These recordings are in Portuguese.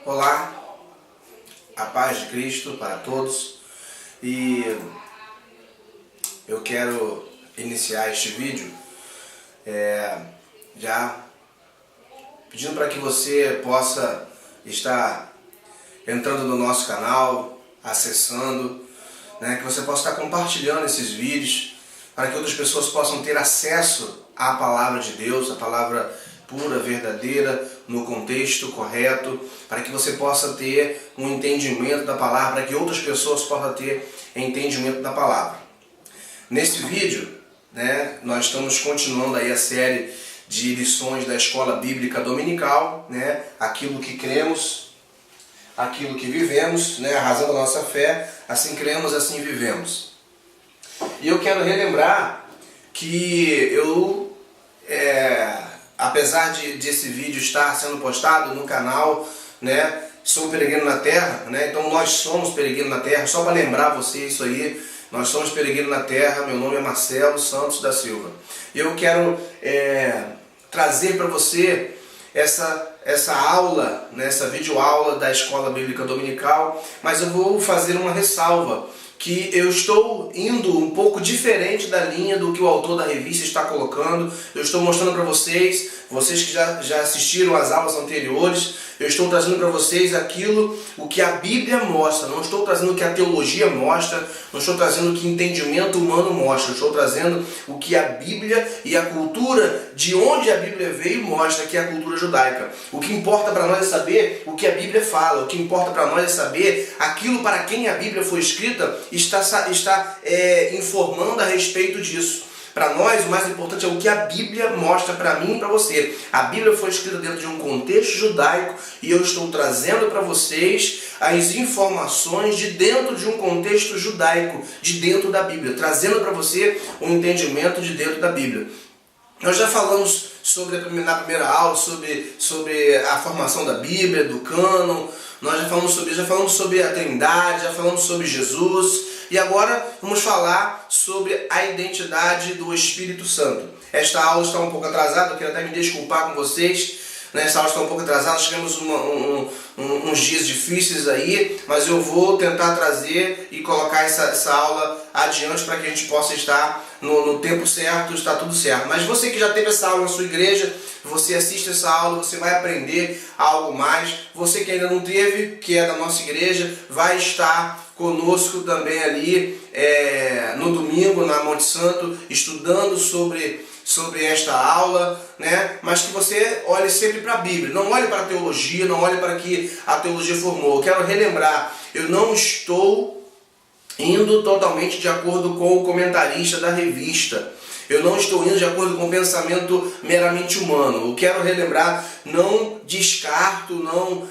Olá, a paz de Cristo para todos, e eu quero iniciar este vídeo já pedindo para que você possa estar entrando no nosso canal, acessando, que você possa estar compartilhando esses vídeos para que outras pessoas possam ter acesso à palavra de Deus, a palavra pura, verdadeira, no contexto correto, para que você possa ter um entendimento da palavra, para que outras pessoas possam ter entendimento da palavra. Neste vídeo, nós estamos continuando aí a série de lições da Escola Bíblica Dominical, aquilo que cremos, aquilo que vivemos, a razão da nossa fé, assim cremos, assim vivemos. E eu quero relembrar que eu, apesar de esse vídeo estar sendo postado no canal, Sou Peregrino na Terra, então nós somos peregrinos na Terra, só para lembrar você isso aí, nós somos peregrinos na Terra, meu nome é Marcelo Santos da Silva. E eu quero trazer para você essa aula, essa videoaula da Escola Bíblica Dominical, mas eu vou fazer uma ressalva, que eu estou indo um pouco diferente da linha do que o autor da revista está colocando. Eu estou mostrando para vocês que já assistiram às aulas anteriores, eu estou trazendo para vocês o que a Bíblia mostra, não estou trazendo o que a teologia mostra, não estou trazendo o que o entendimento humano mostra, eu estou trazendo o que a Bíblia e a cultura de onde a Bíblia veio mostra, que é a cultura judaica. O que importa para nós é saber o que a Bíblia fala, o que importa para nós é saber aquilo para quem a Bíblia foi escrita, está informando a respeito disso. Para nós, o mais importante é o que a Bíblia mostra para mim e para você. A Bíblia foi escrita dentro de um contexto judaico e eu estou trazendo para vocês as informações de dentro de um contexto judaico, de dentro da Bíblia, trazendo para você um entendimento de dentro da Bíblia. Nós já falamos na primeira aula sobre a formação da Bíblia, do cânon, nós já falamos sobre a Trindade, já falamos sobre Jesus. E agora vamos falar sobre a identidade do Espírito Santo. Esta aula está um pouco atrasada, eu quero até me desculpar com vocês. Essa aula está um pouco atrasada, tivemos uns dias difíceis aí, mas eu vou tentar trazer e colocar essa aula adiante para que a gente possa estar no tempo certo, está tudo certo. Mas você que já teve essa aula na sua igreja, você assiste essa aula, você vai aprender algo mais. Você que ainda não teve, que é da nossa igreja, vai estar conosco também ali no domingo, na Monte Santo, estudando sobre esta aula, mas que você olhe sempre para a Bíblia, não olhe para a teologia, não olhe para o que a teologia formou. Eu quero relembrar, eu não estou indo totalmente de acordo com o comentarista da revista. Eu não estou indo de acordo com o pensamento meramente humano. Eu quero relembrar, não descarto, não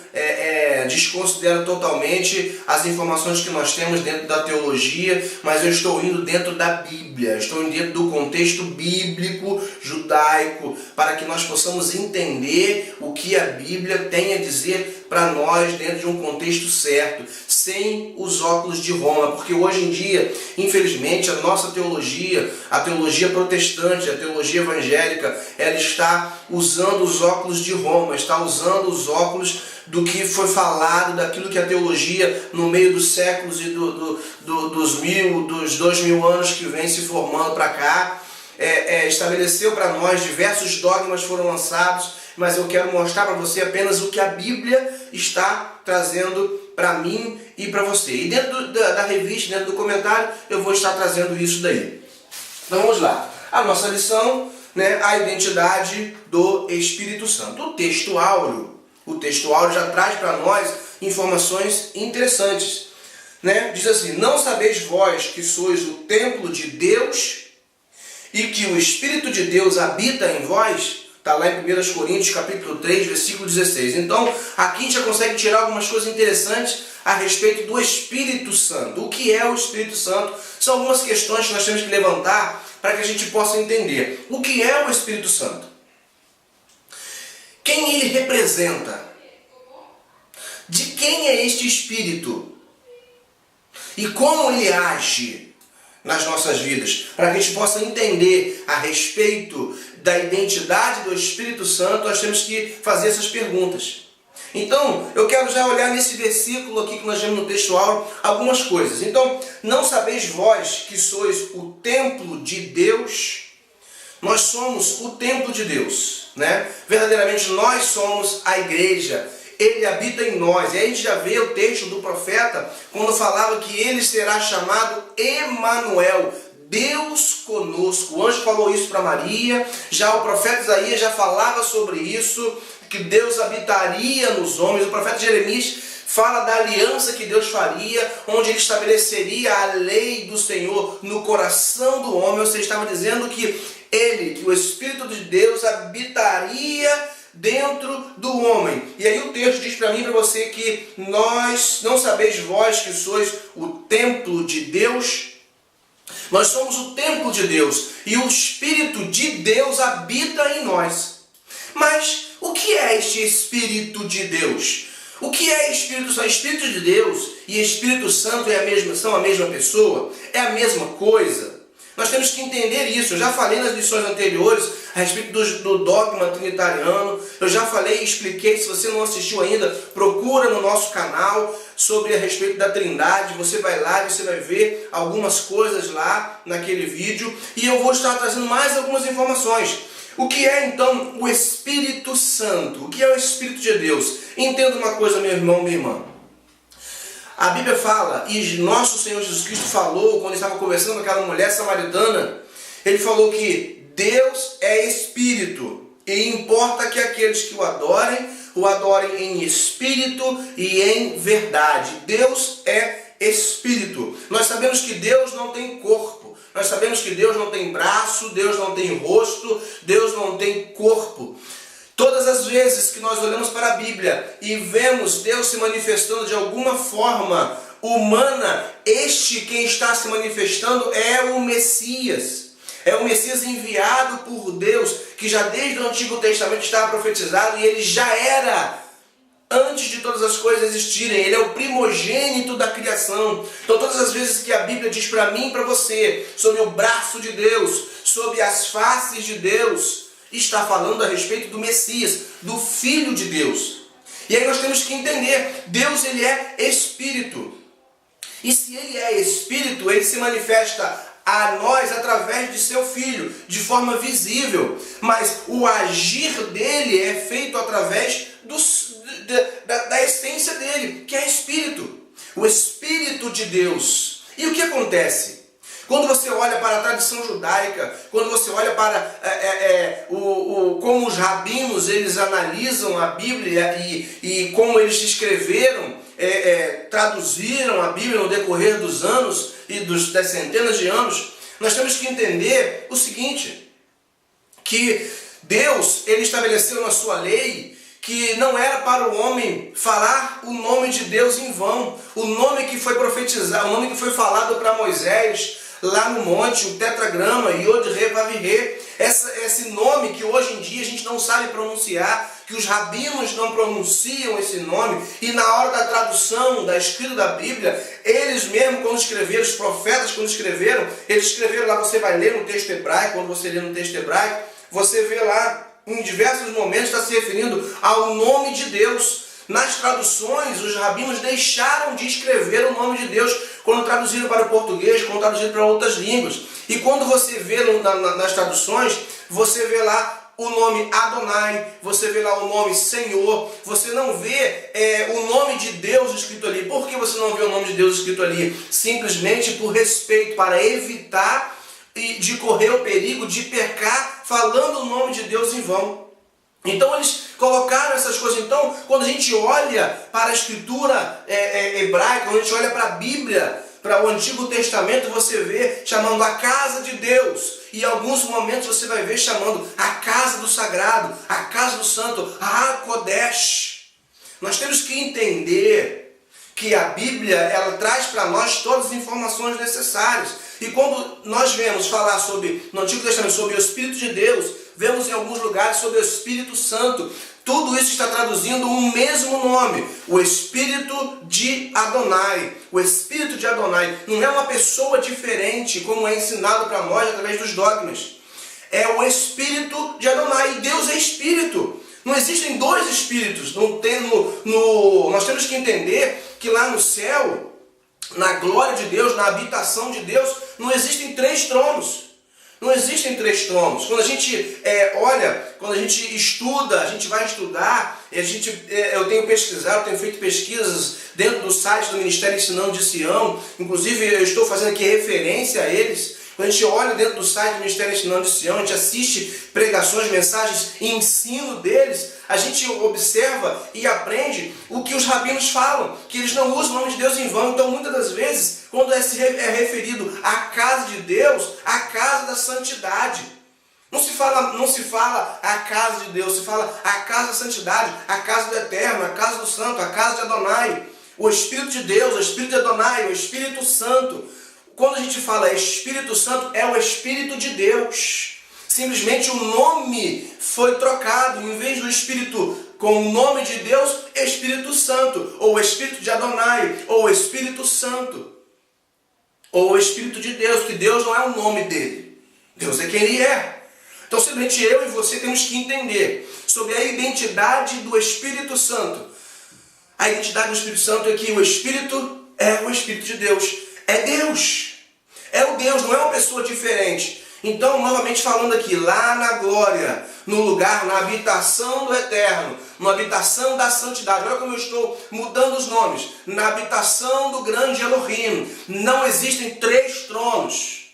desconsidero totalmente as informações que nós temos dentro da teologia, mas eu estou indo dentro da Bíblia, estou indo dentro do contexto bíblico, judaico, para que nós possamos entender o que a Bíblia tem a dizer para nós dentro de um contexto certo, sem os óculos de Roma, porque hoje em dia, infelizmente, a nossa teologia, a teologia protestante, a teologia evangélica, ela está usando os óculos de Roma, está usando os óculos do que foi falado, daquilo que a teologia no meio dos séculos e dos 2000 anos que vem se formando para cá, estabeleceu para nós, diversos dogmas foram lançados, mas eu quero mostrar para você apenas o que a Bíblia está trazendo para mim e para você. E dentro da revista, dentro do comentário, eu vou estar trazendo isso daí. Então vamos lá. A nossa lição, a identidade do Espírito Santo. O texto áureo já traz para nós informações interessantes. Diz assim: não sabeis vós que sois o templo de Deus e que o Espírito de Deus habita em vós? Está lá em 1 Coríntios capítulo 3, versículo 16. Então, aqui a gente já consegue tirar algumas coisas interessantes a respeito do Espírito Santo. O que é o Espírito Santo? São algumas questões que nós temos que levantar para que a gente possa entender. O que é o Espírito Santo? Quem ele representa? De quem é este Espírito? E como ele age nas nossas vidas? Para que a gente possa entender a respeito da identidade do Espírito Santo, nós temos que fazer essas perguntas. Então, eu quero já olhar nesse versículo aqui que nós vemos no textual algumas coisas. Então, não sabeis vós que sois o templo de Deus? Nós somos o templo de Deus, né? Verdadeiramente nós somos a igreja. Ele habita em nós. E aí a gente já vê o texto do profeta quando falava que ele será chamado Emanuel, Deus conosco. O anjo falou isso para Maria. Já o profeta Isaías já falava sobre isso, que Deus habitaria nos homens. O profeta Jeremias fala da aliança que Deus faria, onde ele estabeleceria a lei do Senhor no coração do homem. Ou seja, estava dizendo que que o Espírito de Deus habitaria dentro do homem. E aí o texto diz para mim e para você que nós, não sabeis vós que sois o templo de Deus? Nós somos o templo de Deus e o Espírito de Deus habita em nós. Mas o que é este Espírito de Deus? O que é Espírito Santo? Espírito de Deus e Espírito Santo são a mesma pessoa? É a mesma coisa? Nós temos que entender isso. Eu já falei nas lições anteriores a respeito do dogma trinitariano. Eu já falei e expliquei. Se você não assistiu ainda, procura no nosso canal sobre a respeito da Trindade. Você vai lá e você vai ver algumas coisas lá naquele vídeo. E eu vou estar trazendo mais algumas informações. O que é então o Espírito Santo? O que é o Espírito de Deus? Entenda uma coisa, meu irmão, minha irmã. A Bíblia fala, e nosso Senhor Jesus Cristo falou, quando ele estava conversando com aquela mulher samaritana, ele falou que Deus é Espírito, e importa que aqueles que o adorem em Espírito e em verdade. Deus é Espírito. Nós sabemos que Deus não tem corpo, nós sabemos que Deus não tem braço, Deus não tem rosto, Deus não tem corpo. Todas as vezes que nós olhamos para a Bíblia e vemos Deus se manifestando de alguma forma humana, quem está se manifestando é o Messias. É o Messias enviado por Deus, que já desde o Antigo Testamento estava profetizado e ele já era antes de todas as coisas existirem. Ele é o primogênito da criação. Então todas as vezes que a Bíblia diz para mim e para você sobre o braço de Deus, sobre as faces de Deus, está falando a respeito do Messias, do Filho de Deus. E aí nós temos que entender, Deus ele é Espírito. E se ele é Espírito, ele se manifesta a nós através de seu Filho, de forma visível. Mas o agir dele é feito através da essência dele, que é Espírito. O Espírito de Deus. E o que acontece? Quando você olha para a tradição judaica, quando você olha para como os rabinos eles analisam a Bíblia e como eles escreveram, traduziram a Bíblia no decorrer dos anos e das centenas de anos, nós temos que entender o seguinte, que Deus ele estabeleceu na sua lei que não era para o homem falar o nome de Deus em vão, o nome que foi profetizado, o nome que foi falado para Moisés, lá no monte, o tetragrama, Yod-He-Vav-He, esse nome que hoje em dia a gente não sabe pronunciar, que os rabinos não pronunciam esse nome, e na hora da tradução, da escrita da Bíblia, eles mesmos quando escreveram, os profetas quando escreveram, eles escreveram lá, você vai ler no texto hebraico, quando você lê no texto hebraico, você vê lá, em diversos momentos está se referindo ao nome de Deus. Nas traduções, os rabinos deixaram de escrever o nome de Deus quando traduziram para o português, quando traduziram para outras línguas. E quando você vê nas traduções, você vê lá o nome Adonai, você vê lá o nome Senhor, você não vê o nome de Deus escrito ali. Por que você não vê o nome de Deus escrito ali? Simplesmente por respeito, para evitar de correr o perigo de pecar falando o nome de Deus em vão. Então eles colocaram essas coisas. Então quando a gente olha para a escritura hebraica, quando a gente olha para a Bíblia, para o Antigo Testamento, você vê chamando a casa de Deus. E em alguns momentos você vai ver chamando a casa do sagrado, a casa do santo, a Kodesh. Nós temos que entender que a Bíblia ela traz para nós todas as informações necessárias. E quando nós vemos falar no Antigo Testamento sobre o Espírito de Deus, vemos em alguns lugares sobre o Espírito Santo. Tudo isso está traduzindo um mesmo nome, o Espírito de Adonai. O Espírito de Adonai não é uma pessoa diferente, como é ensinado para nós através dos dogmas. É o Espírito de Adonai. E Deus é Espírito. Não existem dois espíritos. Nós temos que entender que lá no céu, na glória de Deus, na habitação de Deus, não existem três tronos. Não existem três tronos. Quando a gente olha, quando a gente estuda, a gente vai estudar, eu tenho pesquisado, eu tenho feito pesquisas dentro do site do Ministério Ensinando de Sião, inclusive eu estou fazendo aqui referência a eles. Quando a gente olha dentro do site do Ministério Ensinando de Sião, a gente assiste pregações, mensagens e ensino deles, a gente observa e aprende o que os rabinos falam, que eles não usam o nome de Deus em vão. Então, muitas das vezes, quando é referido à casa de Deus, a casa da santidade. Não se fala a casa de Deus, se fala a casa da santidade, a casa do Eterno, a casa do Santo, a casa de Adonai. O Espírito de Deus, o Espírito de Adonai, o Espírito Santo. Quando a gente fala Espírito Santo, é o Espírito de Deus. Simplesmente o nome foi trocado. Em vez do Espírito com o nome de Deus, Espírito Santo. Ou Espírito de Adonai. Ou Espírito Santo. Ou Espírito de Deus. Que Deus não é o nome dele. Deus é quem ele é. Então simplesmente eu e você temos que entender sobre a identidade do Espírito Santo. A identidade do Espírito Santo é que o Espírito é o Espírito de Deus. É Deus. É o Deus, não é uma pessoa diferente. Então, novamente falando aqui, lá na glória, no lugar, na habitação do Eterno, na habitação da santidade. Olha como eu estou mudando os nomes. Na habitação do grande Elohim. Não existem três tronos.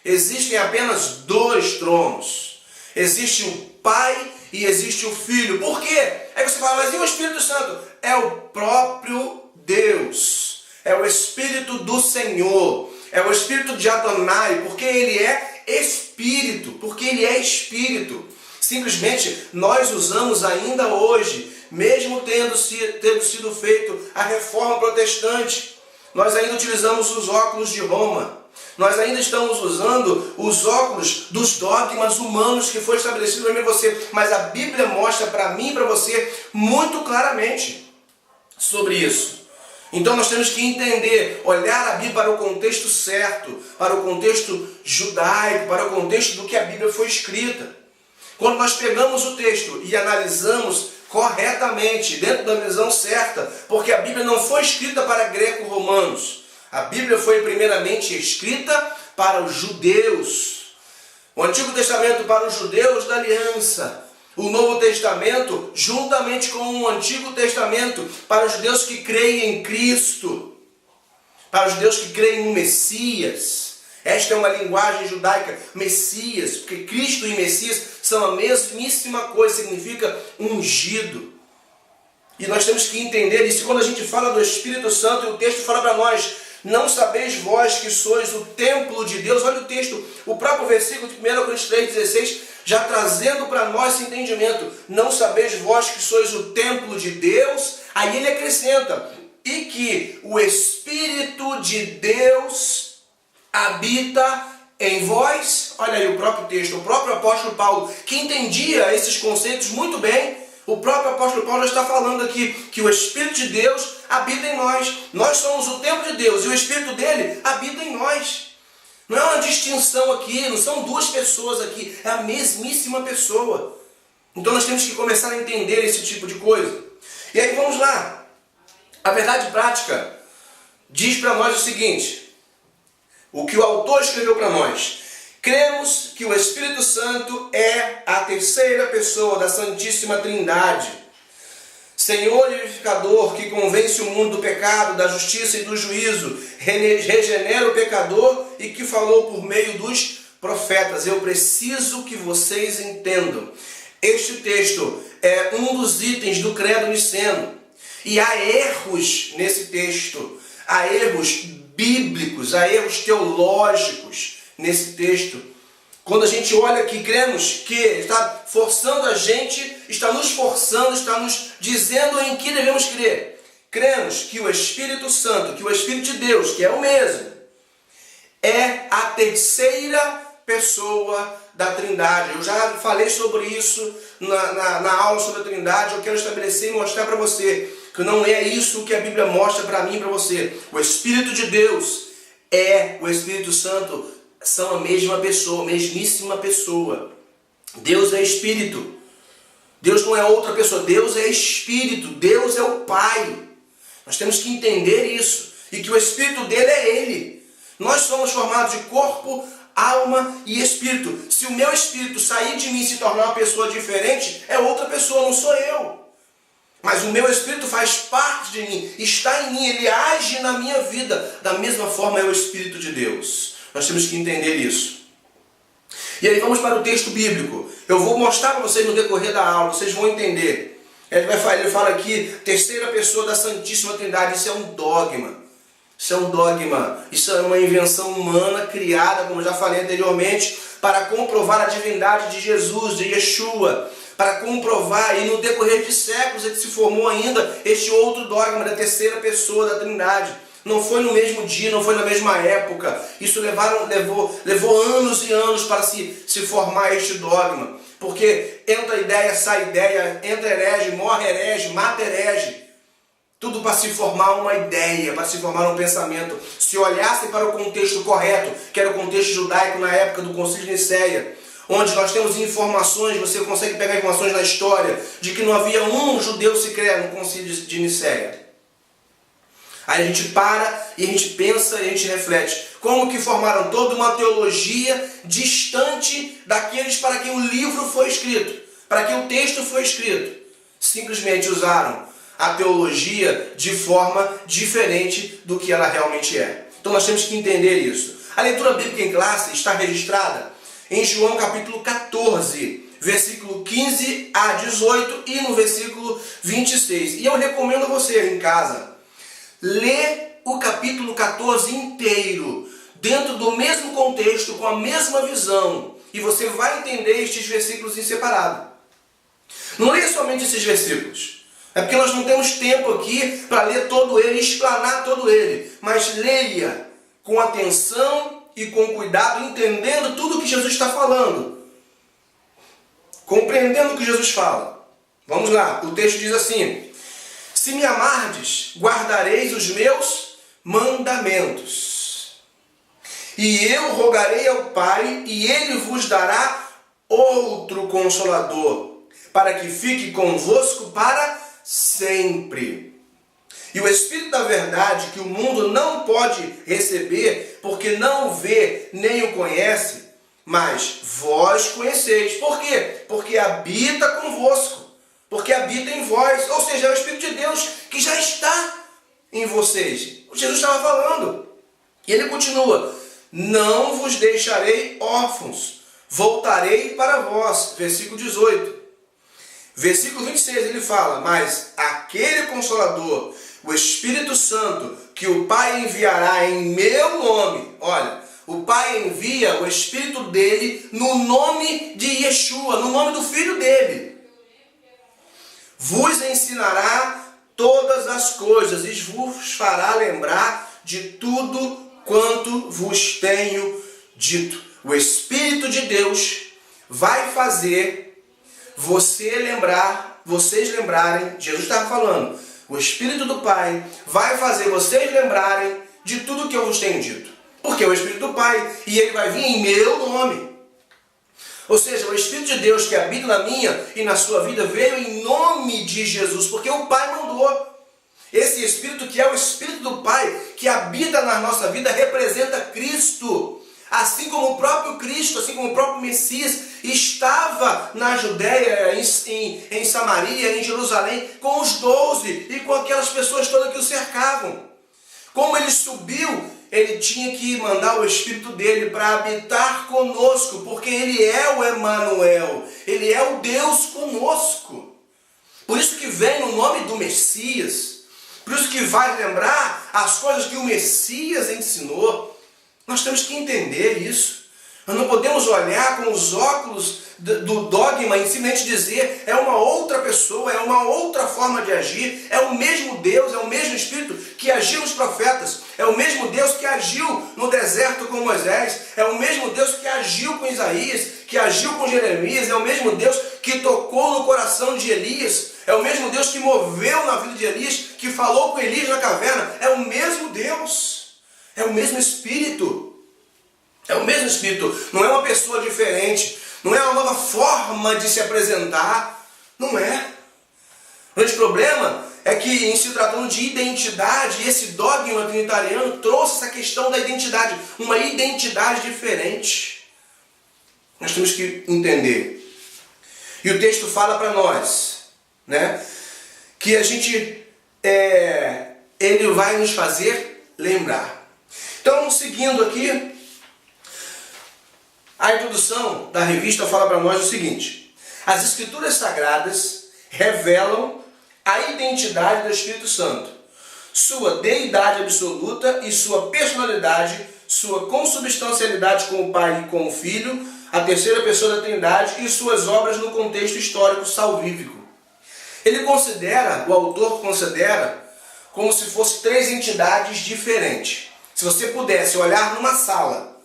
Existem apenas dois tronos. Existe o Pai e existe o Filho. Por quê? Aí você fala, mas e o Espírito Santo? É o próprio Deus. É o Espírito do Senhor. É o Espírito de Adonai, porque ele é Espírito. Porque ele é Espírito. Simplesmente nós usamos ainda hoje, mesmo tendo sido feito a reforma protestante, nós ainda utilizamos os óculos de Roma. Nós ainda estamos usando os óculos dos dogmas humanos que foi estabelecido para mim e você. Mas a Bíblia mostra para mim e para você muito claramente sobre isso. Então nós temos que entender, olhar a Bíblia para o contexto certo, para o contexto judaico, para o contexto do que a Bíblia foi escrita. Quando nós pegamos o texto e analisamos corretamente, dentro da visão certa, porque a Bíblia não foi escrita para greco-romanos. A Bíblia foi primeiramente escrita para os judeus. O Antigo Testamento para os judeus da aliança. O Novo Testamento, juntamente com o Antigo Testamento, para os judeus que creem em Cristo, para os judeus que creem no Messias. Esta é uma linguagem judaica, Messias, porque Cristo e Messias são a mesmíssima coisa, significa ungido. E nós temos que entender isso. Quando a gente fala do Espírito Santo, e o texto fala para nós, não sabeis vós que sois o templo de Deus. Olha o texto, o próprio versículo de 1 Coríntios 3,16, já trazendo para nós esse entendimento. Não sabeis vós que sois o templo de Deus. Aí ele acrescenta, e que o Espírito de Deus habita em vós. Olha aí o próprio texto, o próprio apóstolo Paulo, que entendia esses conceitos muito bem. O próprio apóstolo Paulo já está falando aqui que o Espírito de Deus habita em nós. Nós somos o templo de Deus e o Espírito dele habita em nós. Não é uma distinção aqui, não são duas pessoas aqui, é a mesmíssima pessoa. Então nós temos que começar a entender esse tipo de coisa. E aí vamos lá. A verdade prática diz para nós o seguinte, o que o autor escreveu para nós. Cremos que o Espírito Santo é a terceira pessoa da Santíssima Trindade. Senhor e vivificador que convence o mundo do pecado, da justiça e do juízo, regenera o pecador e que falou por meio dos profetas. Eu preciso que vocês entendam. Este texto é um dos itens do credo niceno. E há erros nesse texto. Há erros bíblicos, há erros teológicos nesse texto. Quando a gente olha aqui, cremos que está forçando a gente, está nos forçando, está nos dizendo em que devemos crer. Cremos que o Espírito Santo, que o Espírito de Deus, que é o mesmo, é a terceira pessoa da Trindade. Eu já falei sobre isso na aula sobre a Trindade. Eu quero estabelecer e mostrar para você que não é isso que a Bíblia mostra para mim e para você. O Espírito de Deus é o Espírito Santo, são a mesma pessoa, a mesmíssima pessoa. Deus é Espírito. Deus não é outra pessoa, Deus é Espírito, Deus é o Pai. Nós temos que entender isso, e que o Espírito dele é Ele. Nós somos formados de corpo, alma e espírito. Se o meu espírito sair de mim e se tornar uma pessoa diferente, é outra pessoa, não sou eu. Mas o meu espírito faz parte de mim, está em mim, ele age na minha vida. Da mesma forma é o Espírito de Deus. Nós temos que entender isso. E aí vamos para o texto bíblico. Eu vou mostrar para vocês no decorrer da aula, vocês vão entender. Ele fala aqui, terceira pessoa da Santíssima Trindade. Isso é um dogma. Isso é um dogma. Isso é uma invenção humana criada, como já falei anteriormente, para comprovar a divindade de Jesus, de Yeshua. Para comprovar, e no decorrer de séculos é que se formou ainda este outro dogma da terceira pessoa da Trindade. Não foi no mesmo dia, não foi na mesma época. Isso levou anos e anos para se formar este dogma. Porque entra ideia, sai ideia, entra herege, morre herege, mata herege. Tudo para se formar uma ideia, para se formar um pensamento. Se olhassem para o contexto correto, que era o contexto judaico na época do Concílio de Nicéia, onde nós temos informações, você consegue pegar informações na história, de que não havia um judeu sequer no Concílio de Nicéia. Aí a gente para e a gente pensa e a gente reflete. Como que formaram toda uma teologia distante daqueles para quem o livro foi escrito, para quem o texto foi escrito. Simplesmente usaram a teologia de forma diferente do que ela realmente é. Então nós temos que entender isso. A leitura bíblica em classe está registrada em João capítulo 14, versículo 15 a 18 e no versículo 26. E eu recomendo a você em casa, ler o capítulo 14 inteiro, dentro do mesmo contexto, com a mesma visão, e você vai entender estes versículos em separado. Não leia somente esses versículos. É porque nós não temos tempo aqui para ler todo ele, explanar todo ele. Mas leia com atenção e com cuidado, entendendo tudo o que Jesus está falando. Compreendendo o que Jesus fala. Vamos lá, o texto diz assim: se me amardes, guardareis os meus mandamentos. E eu rogarei ao Pai, e ele vos dará outro Consolador, para que fique convosco para sempre. E o Espírito da verdade, que o mundo não pode receber, porque não o vê nem o conhece, mas vós conheceis. Por quê? Porque habita convosco, porque habita em vós. Ou seja, é o Espírito de Deus que já está em vocês. O Jesus estava falando. E ele continua: não vos deixarei órfãos, voltarei para vós. Versículo 18. Versículo 26 ele fala: mas aquele Consolador, o Espírito Santo, que o Pai enviará em meu nome. Olha, o Pai envia o Espírito dele no nome de Yeshua, no nome do Filho dele. Vos ensinará todas as coisas e vos fará lembrar de tudo quanto vos tenho dito. O Espírito de Deus vai fazer vocês lembrarem, Jesus estava falando, o Espírito do Pai vai fazer vocês lembrarem de tudo que eu vos tenho dito. Porque é o Espírito do Pai, e ele vai vir em meu nome. Ou seja, o Espírito de Deus que habita na minha e na sua vida veio em nome de Jesus, porque o Pai mandou. Esse Espírito que é o Espírito do Pai, que habita na nossa vida, representa Cristo. Assim como o próprio Cristo, assim como o próprio Messias, estava na Judéia, em Samaria, em Jerusalém, com os 12 e com aquelas pessoas todas que o cercavam. Como ele subiu, ele tinha que mandar o Espírito dele para habitar conosco, porque ele é o Emanuel, ele é o Deus conosco. Por isso que vem no nome do Messias, por isso que vai lembrar as coisas que o Messias ensinou. Nós temos que entender isso. Nós não podemos olhar com os óculos do dogma e simplesmente dizer é uma outra pessoa, é uma outra forma de agir, é o mesmo Deus, é o mesmo Espírito que agiu nos profetas, é o mesmo Deus que agiu no deserto com Moisés, é o mesmo Deus que agiu com Isaías, que agiu com Jeremias, é o mesmo Deus que tocou no coração de Elias, é o mesmo Deus que moveu na vida de Elias, que falou com Elias na caverna, é o mesmo Deus. É o mesmo Espírito. É o mesmo Espírito. Não é uma pessoa diferente. Não é uma nova forma de se apresentar. Não é. O grande problema é que, em se tratando de identidade, esse dogma trinitariano trouxe essa questão da identidade, uma identidade diferente. Nós temos que entender. E o texto fala para nós, né, que a gente, ele vai nos fazer lembrar. Então, seguindo aqui, a introdução da revista fala para nós o seguinte: as Escrituras Sagradas revelam a identidade do Espírito Santo, sua deidade absoluta e sua personalidade, sua consubstancialidade com o Pai e com o Filho, a terceira pessoa da Trindade, e suas obras no contexto histórico salvífico. O autor considera como se fossem três entidades diferentes. Se você pudesse olhar numa sala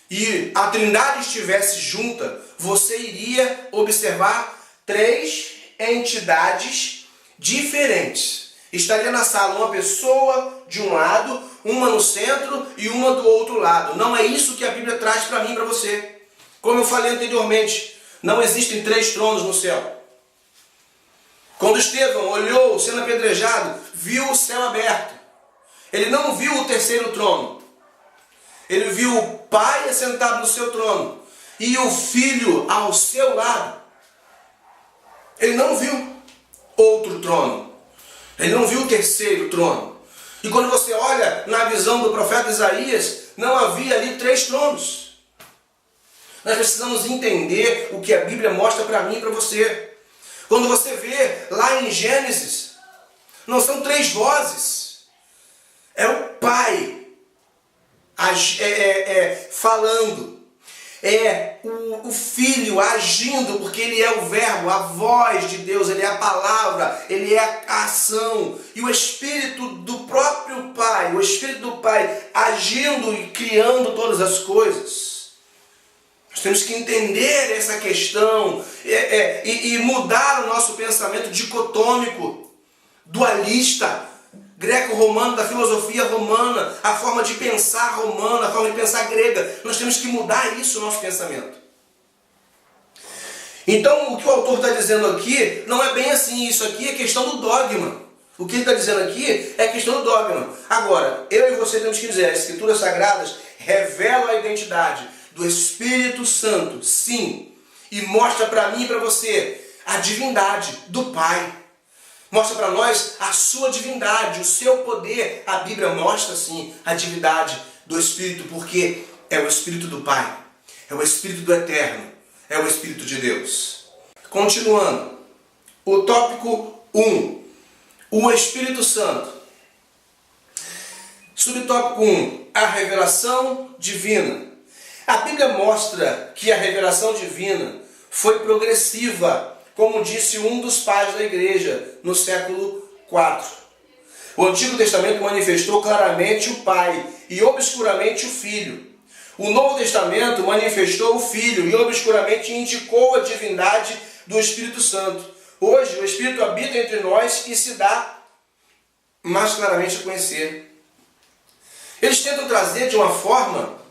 e a Trindade estivesse junta, você iria observar três entidades diferentes. Estaria na sala uma pessoa de um lado, uma no centro e uma do outro lado. Não é isso que a Bíblia traz para mim e para você. Como eu falei anteriormente, não existem três tronos no céu. Quando Estevão olhou sendo apedrejado, viu o céu aberto. Ele não viu o terceiro trono. Ele viu o Pai assentado no seu trono e o Filho ao seu lado. Ele não viu outro trono. Ele não viu o terceiro trono. E quando você olha na visão do profeta Isaías, não havia ali três tronos. Nós precisamos entender o que a Bíblia mostra para mim e para você. Quando você vê lá em Gênesis, não são três vozes. É o Pai falando. É o Filho agindo, porque Ele é o verbo, a voz de Deus, Ele é a palavra, Ele é a ação. E o Espírito do próprio Pai, o Espírito do Pai agindo e criando todas as coisas. Nós temos que entender essa questão e mudar o nosso pensamento dicotômico, dualista, greco-romano, da filosofia romana, a forma de pensar romana, a forma de pensar grega. Nós temos que mudar isso no nosso pensamento. Então, o que o autor está dizendo aqui não é bem assim. Isso aqui é questão do dogma. O que ele está dizendo aqui é questão do dogma. Agora, eu e você temos que dizer, as Escrituras Sagradas revelam a identidade do Espírito Santo, sim, e mostra para mim e para você a divindade do Pai. Mostra para nós a sua divindade, o seu poder. A Bíblia mostra, sim, a divindade do Espírito, porque é o Espírito do Pai, é o Espírito do Eterno, é o Espírito de Deus. Continuando, o tópico 1, o Espírito Santo. Subtópico 1, a revelação divina. A Bíblia mostra que a revelação divina foi progressiva, como disse um dos pais da igreja no século IV. O Antigo Testamento manifestou claramente o Pai e obscuramente o Filho. O Novo Testamento manifestou o Filho e obscuramente indicou a divindade do Espírito Santo. Hoje o Espírito habita entre nós e se dá mais claramente a conhecer. Eles tentam trazer de uma forma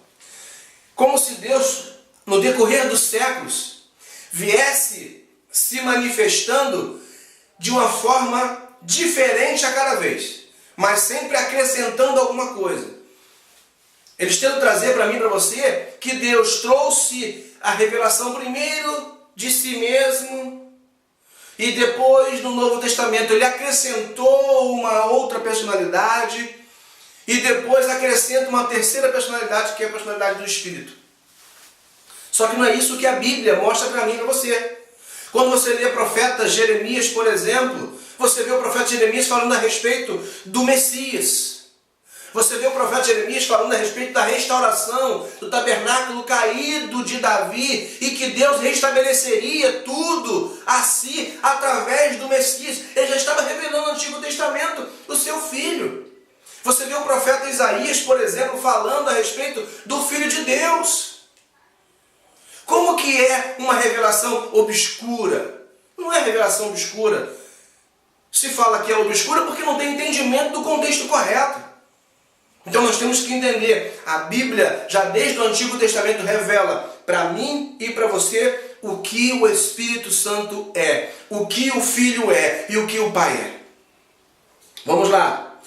como se Deus, no decorrer dos séculos, viesse se manifestando de uma forma diferente a cada vez, mas sempre acrescentando alguma coisa. Eles tentam trazer para mim e para você que Deus trouxe a revelação primeiro de si mesmo e depois no Novo Testamento Ele acrescentou uma outra personalidade e depois acrescenta uma terceira personalidade, que é a personalidade do Espírito. Só que não é isso que a Bíblia mostra para mim e para você. Quando você lê o profeta Jeremias, por exemplo, você vê o profeta Jeremias falando a respeito do Messias. Você vê o profeta Jeremias falando a respeito da restauração do tabernáculo caído de Davi e que Deus restabeleceria tudo a si através do Messias. Ele já estava revelando no Antigo Testamento o seu Filho. Você vê o profeta Isaías, por exemplo, falando a respeito do Filho de Deus. Como que é uma revelação obscura? Não é revelação obscura. Se fala que é obscura porque não tem entendimento do contexto correto. Então nós temos que entender. A Bíblia, já desde o Antigo Testamento, revela para mim e para você o que o Espírito Santo é, o que o Filho é e o que o Pai é. Vamos lá.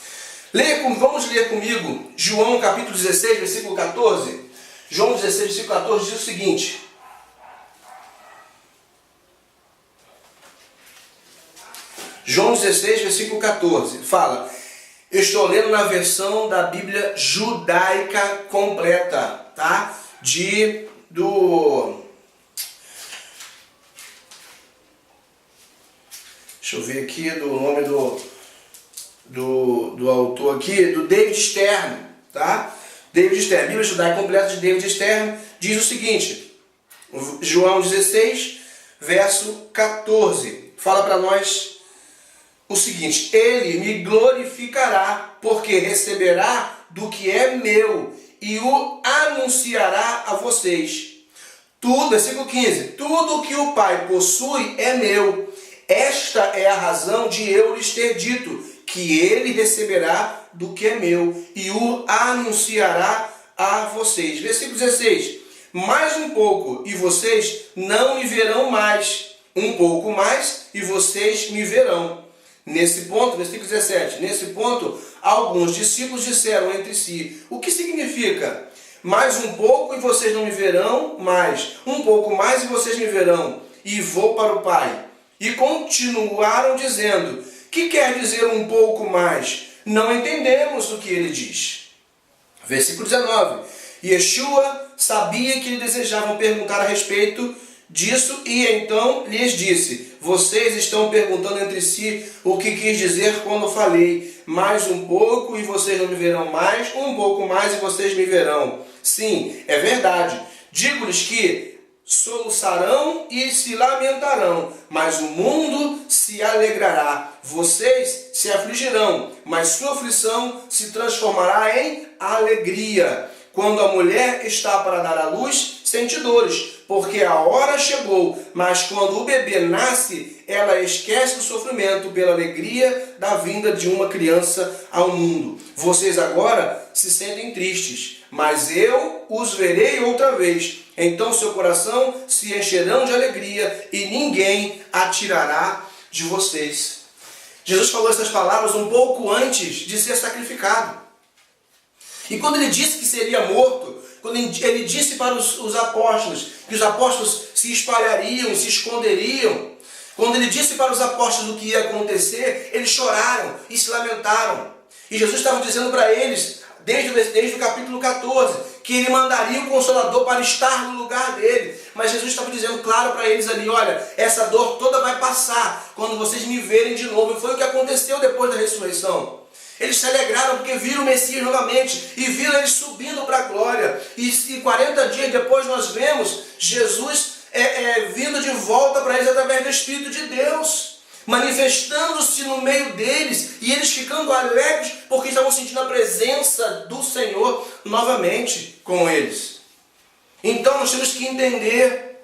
Vamos ler comigo João capítulo 16, versículo 14. João 16, versículo 14 diz o seguinte. João 16, versículo 14, fala, eu estou lendo na versão da Bíblia judaica completa, tá? Deixa eu ver aqui do nome do autor aqui, do David Stern, tá? David Stern, Bíblia judaica completa de David Stern, diz o seguinte, João 16, verso 14, fala para nós o seguinte, ele me glorificará, porque receberá do que é meu e o anunciará a vocês. Tudo, versículo 15, tudo que o Pai possui é meu. Esta é a razão de eu lhes ter dito, que ele receberá do que é meu e o anunciará a vocês. Versículo 16, mais um pouco e vocês não me verão mais. Um pouco mais e vocês me verão. Nesse ponto, versículo 17, nesse ponto, alguns discípulos disseram entre si, o que significa? Mais um pouco e vocês não me verão mais, um pouco mais e vocês me verão, e vou para o Pai. E continuaram dizendo, que quer dizer um pouco mais? Não entendemos o que ele diz. Versículo 19, Yeshua sabia que lhe desejavam perguntar a respeito disso e então lhes disse, vocês estão perguntando entre si o que quis dizer quando falei, mais um pouco e vocês não me verão mais, um pouco mais e vocês me verão. Sim, é verdade. Digo-lhes que soluçarão e se lamentarão, mas o mundo se alegrará. Vocês se afligirão, mas sua aflição se transformará em alegria. Quando a mulher está para dar à luz, sente dores, porque a hora chegou, mas quando o bebê nasce, ela esquece o sofrimento pela alegria da vinda de uma criança ao mundo. Vocês agora se sentem tristes, mas eu os verei outra vez. Então seu coração se encherão de alegria e ninguém a tirará de vocês. Jesus falou essas palavras um pouco antes de ser sacrificado. E quando ele disse que seria morto, quando ele disse para os apóstolos que os apóstolos se espalhariam e se esconderiam, quando ele disse para os apóstolos o que ia acontecer, eles choraram e se lamentaram. E Jesus estava dizendo para eles, desde o capítulo 14, que ele mandaria o Consolador para estar no lugar dele. Mas Jesus estava dizendo claro para eles ali, olha, essa dor toda vai passar quando vocês me verem de novo. E foi o que aconteceu depois da ressurreição. Eles se alegraram porque viram o Messias novamente e viram ele subindo para a glória. E 40 dias depois nós vemos Jesus vindo de volta para eles através do Espírito de Deus, manifestando-se no meio deles e eles ficando alegres porque estavam sentindo a presença do Senhor novamente com eles. Então nós temos que entender,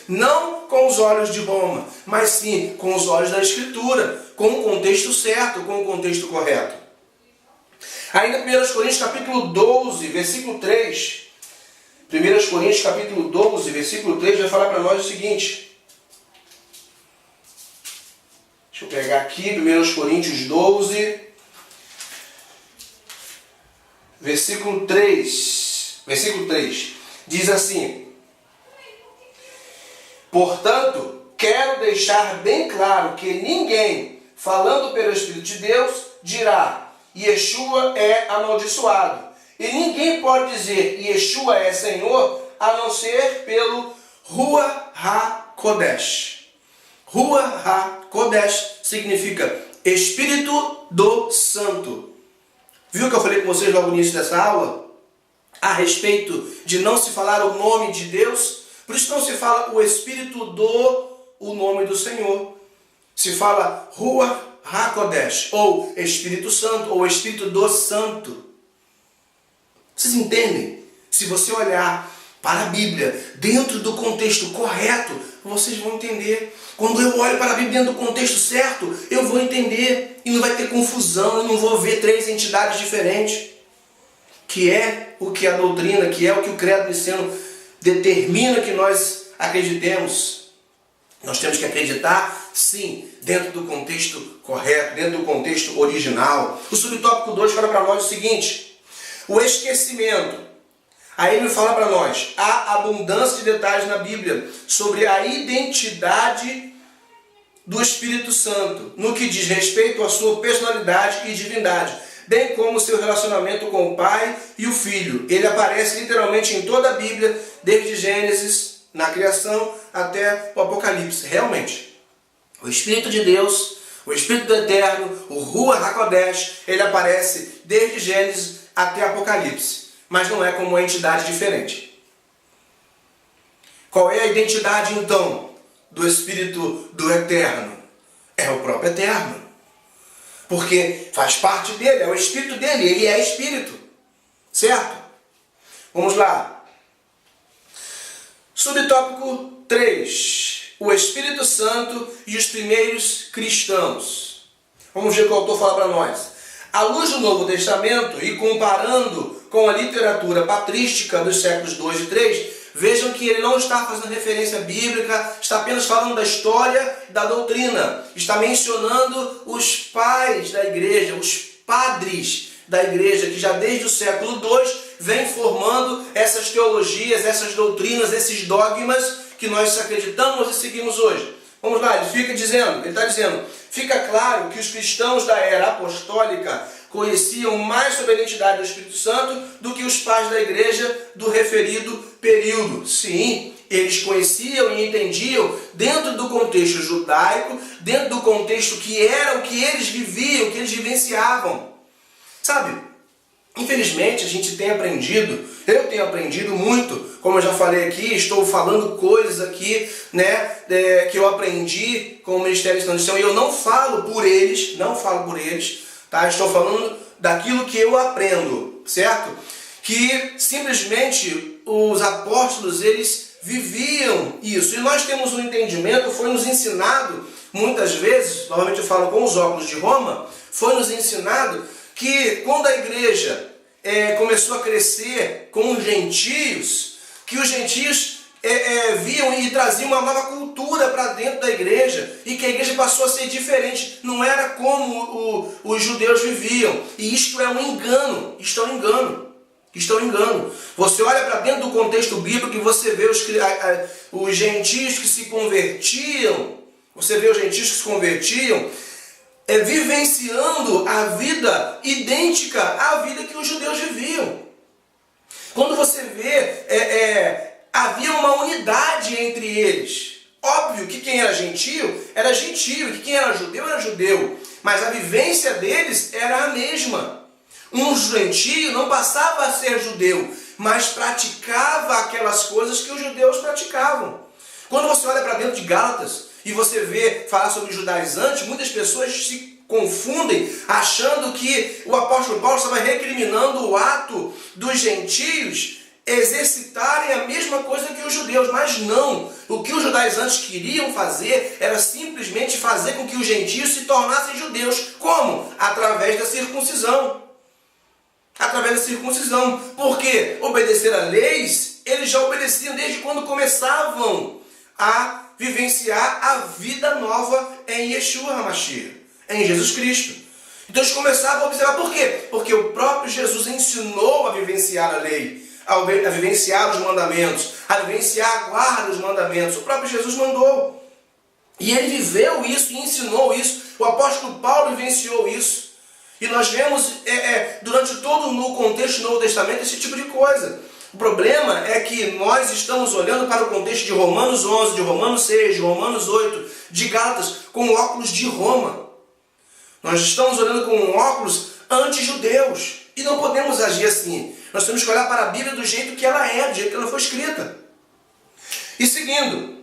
não com os olhos de Roma, mas sim com os olhos da Escritura, com o contexto certo, com o contexto correto. Ainda 1 Coríntios capítulo 12, versículo 3. 1 Coríntios capítulo 12, versículo 3 vai falar para nós o seguinte. Deixa eu pegar aqui, 1 Coríntios 12, versículo 3. Versículo 3 diz assim: portanto, quero deixar bem claro que ninguém, falando pelo Espírito de Deus, dirá, Yeshua é amaldiçoado. E ninguém pode dizer, Yeshua é Senhor, a não ser pelo Ruach HaKodesh. Ruach HaKodesh significa Espírito do Santo. Viu que eu falei com vocês logo no início dessa aula? A respeito de não se falar o nome de Deus. Por isso não se fala o Espírito o nome do Senhor. Se fala Ruach HaKodesh, ou Espírito Santo, ou Espírito do Santo. Vocês entendem? Se você olhar para a Bíblia dentro do contexto correto, vocês vão entender. Quando eu olho para a Bíblia dentro do contexto certo, eu vou entender. E não vai ter confusão, eu não vou ver três entidades diferentes. Que é o que a doutrina, que é o que o credo niceno determina que nós acreditemos. Nós temos que acreditar, sim, dentro do contexto correto, dentro do contexto original. O subtópico 2 fala para nós o seguinte: o esquecimento. Aí ele fala para nós, há abundância de detalhes na Bíblia sobre a identidade do Espírito Santo, no que diz respeito à sua personalidade e divindade, bem como seu relacionamento com o Pai e o Filho. Ele aparece literalmente em toda a Bíblia, desde Gênesis, na criação, até o Apocalipse. Realmente, o Espírito de Deus, o Espírito do Eterno, o Ruach HaKodesh, ele aparece desde Gênesis até Apocalipse, mas não é como uma entidade diferente. Qual é a identidade, então, do Espírito do Eterno? É o próprio Eterno. Porque faz parte dele, é o Espírito dele, ele é Espírito. Certo? Vamos lá. Subtópico 3. O Espírito Santo e os primeiros cristãos. Vamos ver o que o autor fala para nós. À luz do Novo Testamento e comparando com a literatura patrística dos séculos 2 e 3, vejam que ele não está fazendo referência bíblica, está apenas falando da história da doutrina. Está mencionando os pais da igreja, os padres da igreja, que já desde o século 2 vem formando essas teologias, essas doutrinas, esses dogmas que nós acreditamos e seguimos hoje. Vamos lá, ele está dizendo, fica claro que os cristãos da era apostólica conheciam mais sobre a identidade do Espírito Santo do que os pais da igreja do referido período. Sim, eles conheciam e entendiam dentro do contexto judaico, dentro do contexto que era o que eles viviam, que eles vivenciavam. Sabe, infelizmente a gente tem aprendido, eu tenho aprendido muito, como eu já falei aqui, estou falando coisas aqui, né, que eu aprendi com o Ministério de Expansão, e eu não falo por eles, tá? Estou falando daquilo que eu aprendo, certo? Que simplesmente os apóstolos, eles viviam isso. E nós temos um entendimento, foi nos ensinado, muitas vezes, novamente eu falo com os óculos de Roma, foi nos ensinado que quando a igreja começou a crescer com os gentios, que os gentios viam e traziam uma nova cultura para dentro da igreja, e que a igreja passou a ser diferente, não era como os judeus viviam, e isto é um engano, isto é um engano. Você olha para dentro do contexto bíblico e você vê os gentios que se convertiam, vivenciando a vida idêntica à vida que os judeus viviam. Quando você vê, havia uma unidade entre eles. Óbvio que quem era gentio, e que quem era judeu. Mas a vivência deles era a mesma. Um gentio não passava a ser judeu, mas praticava aquelas coisas que os judeus praticavam. Quando você olha para dentro de Gálatas e você vê falar sobre judaizantes, muitas pessoas se confundem achando que o apóstolo Paulo estava recriminando o ato dos gentios exercitarem a mesma coisa que os judeus, mas não. O que os judaizantes queriam fazer era simplesmente fazer com que os gentios se tornassem judeus. Como? Através da circuncisão. Porque obedecer a leis, eles já obedeciam desde quando começavam a vivenciar a vida nova em Yeshua HaMashiach, em Jesus Cristo. Então eles começavam a observar. Por quê? Porque o próprio Jesus ensinou a vivenciar a lei, a vivenciar os mandamentos, a vivenciar a guarda dos mandamentos. O próprio Jesus mandou. E ele viveu isso e ensinou isso. O apóstolo Paulo vivenciou isso. E nós vemos durante todo o contexto do Novo Testamento esse tipo de coisa. O problema é que nós estamos olhando para o contexto de Romanos 11, de Romanos 6, de Romanos 8, de Gálatas, com óculos de Roma. Nós estamos olhando com óculos anti-judeus. E não podemos agir assim. Nós temos que olhar para a Bíblia do jeito que ela é, do jeito que ela foi escrita. E seguindo,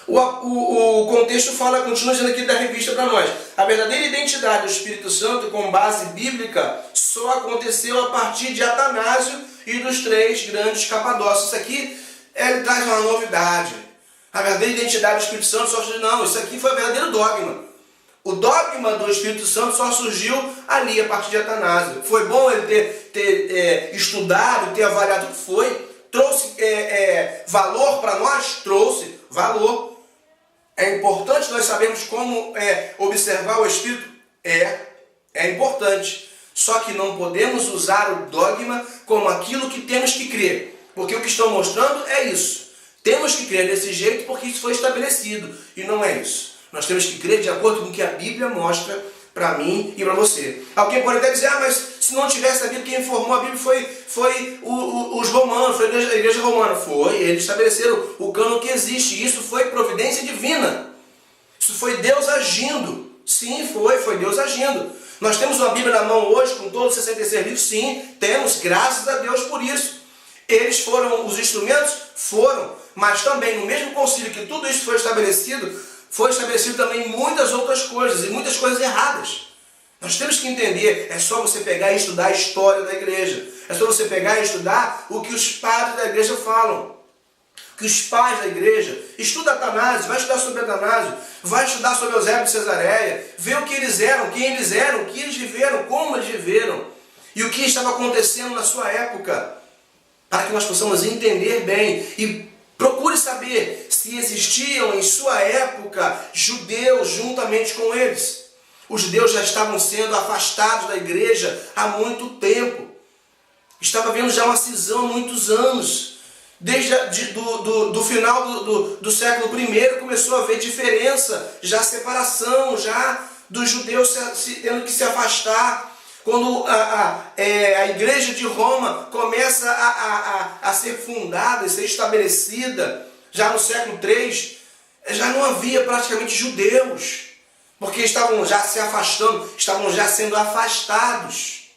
o contexto continua dizendo aqui da revista para nós. A verdadeira identidade do Espírito Santo, com base bíblica, só aconteceu a partir de Atanásio e dos 3 grandes capadócios. Isso aqui, ele traz uma novidade. A verdadeira identidade do Espírito Santo só surgiu. Não, isso aqui foi o verdadeiro dogma. O dogma do Espírito Santo só surgiu ali, a partir de Atanásio. Foi bom ele ter estudado, ter avaliado? Foi. Trouxe valor para nós? Trouxe valor. É importante nós sabermos como observar o Espírito? É importante. Só que não podemos usar o dogma como aquilo que temos que crer. Porque o que estão mostrando é isso. Temos que crer desse jeito porque isso foi estabelecido. E não é isso. Nós temos que crer de acordo com o que a Bíblia mostra para mim e para você. Alguém pode até dizer, mas se não tivesse a Bíblia, quem formou a Bíblia foi os romanos, foi a igreja romana. Foi, eles estabeleceram o cânon que existe. Isso foi providência divina. Isso foi Deus agindo. Sim, foi Deus agindo. Nós temos uma Bíblia na mão hoje, com todos os 66 livros? Sim, temos, graças a Deus por isso. Eles foram os instrumentos? Foram. Mas também, no mesmo concílio que tudo isso foi estabelecido também muitas outras coisas, e muitas coisas erradas. Nós temos que entender, é só você pegar e estudar a história da igreja. É só você pegar e estudar o que os padres da igreja falam. Que os pais da igreja, estuda Atanásio, vai estudar sobre Atanásio, vai estudar sobre Eusébio de Cesareia, vê o que eles eram, quem eles eram, o que eles viveram, como eles viveram, e o que estava acontecendo na sua época, para que nós possamos entender bem e procure saber se existiam em sua época judeus juntamente com eles. Os judeus já estavam sendo afastados da igreja há muito tempo. Estava havendo já uma cisão há muitos anos. Desde do final do século I começou a haver diferença, já separação, já dos judeus tendo que se afastar. Quando a igreja de Roma começa a ser fundada e ser estabelecida, já no século III, já não havia praticamente judeus, porque estavam já se afastando, estavam já sendo afastados.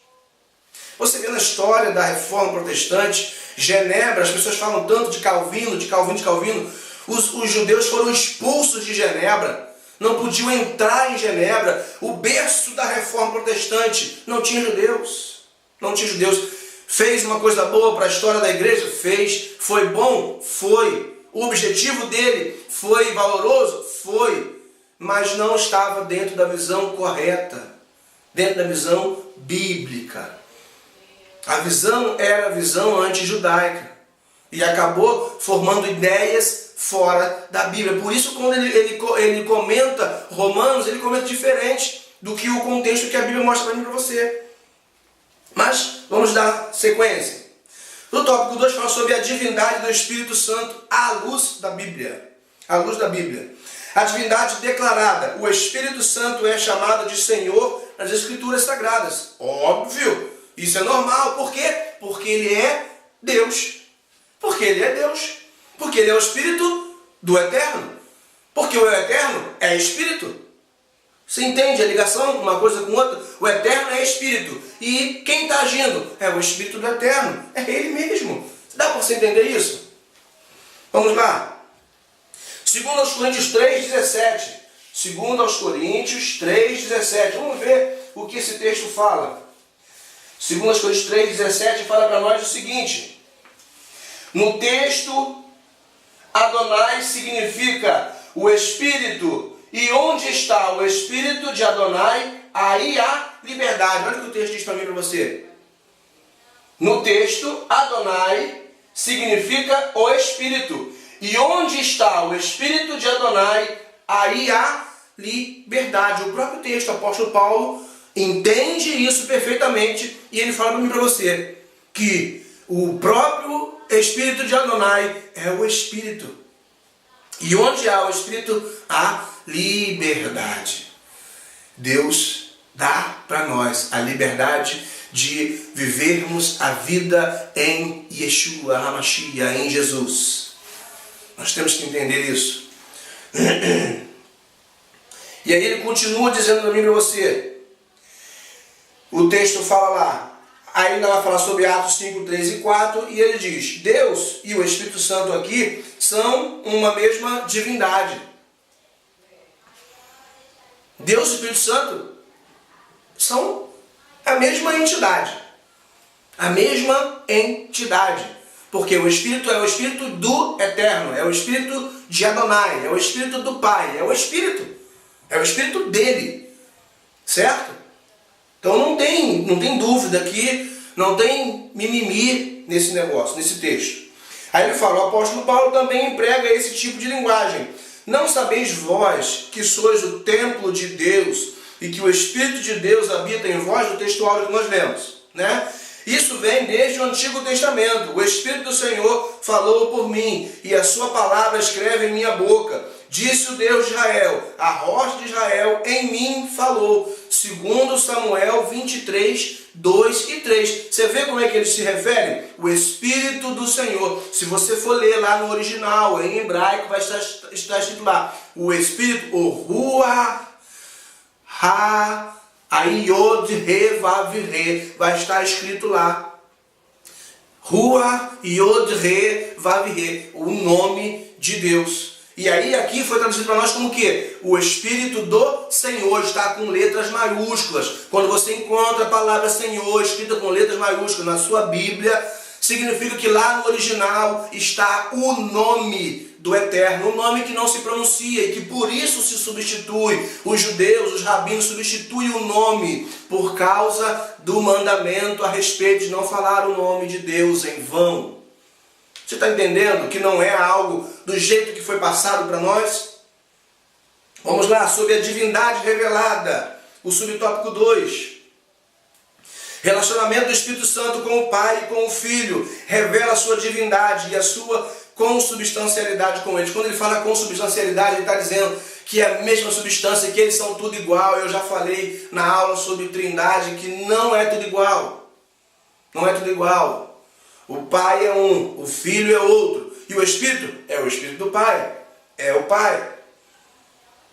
Você vê na história da Reforma Protestante, Genebra, as pessoas falam tanto de Calvino, os judeus foram expulsos de Genebra, não podiam entrar em Genebra, o berço da Reforma Protestante, não tinha judeus. Fez uma coisa boa para a história da igreja? Fez. Foi bom? Foi. O objetivo dele foi valoroso? Foi. Mas não estava dentro da visão correta, dentro da visão bíblica. A visão era a visão anti-judaica e acabou formando ideias fora da Bíblia. Por isso, quando ele comenta Romanos, ele comenta diferente do que o contexto que a Bíblia mostra para mim e para você. Mas vamos dar sequência. No tópico 2 fala sobre a divindade do Espírito Santo à luz da Bíblia. À luz da Bíblia. A divindade declarada. O Espírito Santo é chamado de Senhor nas Escrituras Sagradas. Óbvio. Isso é normal. Por quê? Porque ele é Deus. Porque ele é Deus. Porque ele é o Espírito do Eterno. Porque o Eterno é Espírito. Você entende a ligação uma coisa com outra? O Eterno é Espírito. E quem está agindo? É o Espírito do Eterno. É Ele mesmo. Dá para você entender isso? Vamos lá. 2 Coríntios 3,17. 2 Coríntios 3,17. Vamos ver o que esse texto fala. 2 Coríntios 3,17 fala para nós o seguinte. No texto, Adonai significa o Espírito. E onde está o Espírito de Adonai, aí há liberdade. Olha o que o texto diz para mim e para você. No texto, Adonai significa o Espírito. E onde está o Espírito de Adonai, aí há liberdade. O próprio texto, o apóstolo Paulo, entende isso perfeitamente. E ele fala para mim e para você que o próprio Espírito de Adonai é o Espírito. E onde há o Espírito, há liberdade. Deus dá para nós a liberdade de vivermos a vida em Yeshua HaMashiach, em Jesus. Nós temos que entender isso. E aí ele continua dizendo para mim e para você. O texto fala lá. Aí ele vai falar sobre Atos 5, 3 e 4. E ele diz, Deus e o Espírito Santo aqui são uma mesma divindade. Deus e o Espírito Santo são a mesma entidade. A mesma entidade. Porque o Espírito é o Espírito do Eterno. É o Espírito de Adonai. É o Espírito do Pai. É o Espírito. É o Espírito dele. Certo? Então não tem dúvida aqui. Não tem mimimi nesse negócio, nesse texto. Aí ele fala, o apóstolo Paulo também emprega esse tipo de linguagem. Não sabeis vós que sois o templo de Deus e que o Espírito de Deus habita em vós? O textual que nós lemos, né? Isso vem desde o Antigo Testamento. O Espírito do Senhor falou por mim e a sua palavra escreve em minha boca. Disse o Deus de Israel, a rocha de Israel em mim falou. Segundo Samuel 23, 2 e 3. Você vê como é que eles se referem? O Espírito do Senhor. Se você for ler lá no original, em hebraico, vai estar escrito lá. O Espírito, o Ruach Ha-Ayod He-Vav-He, vai estar escrito lá. Ruach Yod He-Vav-He, o nome de Deus. E aí aqui foi traduzido para nós como o quê? O Espírito do Senhor está com letras maiúsculas. Quando você encontra a palavra Senhor escrita com letras maiúsculas na sua Bíblia, significa que lá no original está o nome do Eterno, um nome que não se pronuncia e que por isso se substitui. Os judeus, os rabinos substituem o nome por causa do mandamento a respeito de não falar o nome de Deus em vão. Você está entendendo que não é algo do jeito que foi passado para nós? Vamos lá, sobre a divindade revelada, o subtópico 2. Relacionamento do Espírito Santo com o Pai e com o Filho revela a sua divindade e a sua consubstancialidade com eles. Quando ele fala consubstancialidade, ele está dizendo que é a mesma substância, que eles são tudo igual. Eu já falei na aula sobre trindade que não é tudo igual. Não é tudo igual. O Pai é um, o Filho é outro. E o Espírito é o Espírito do Pai. É o Pai.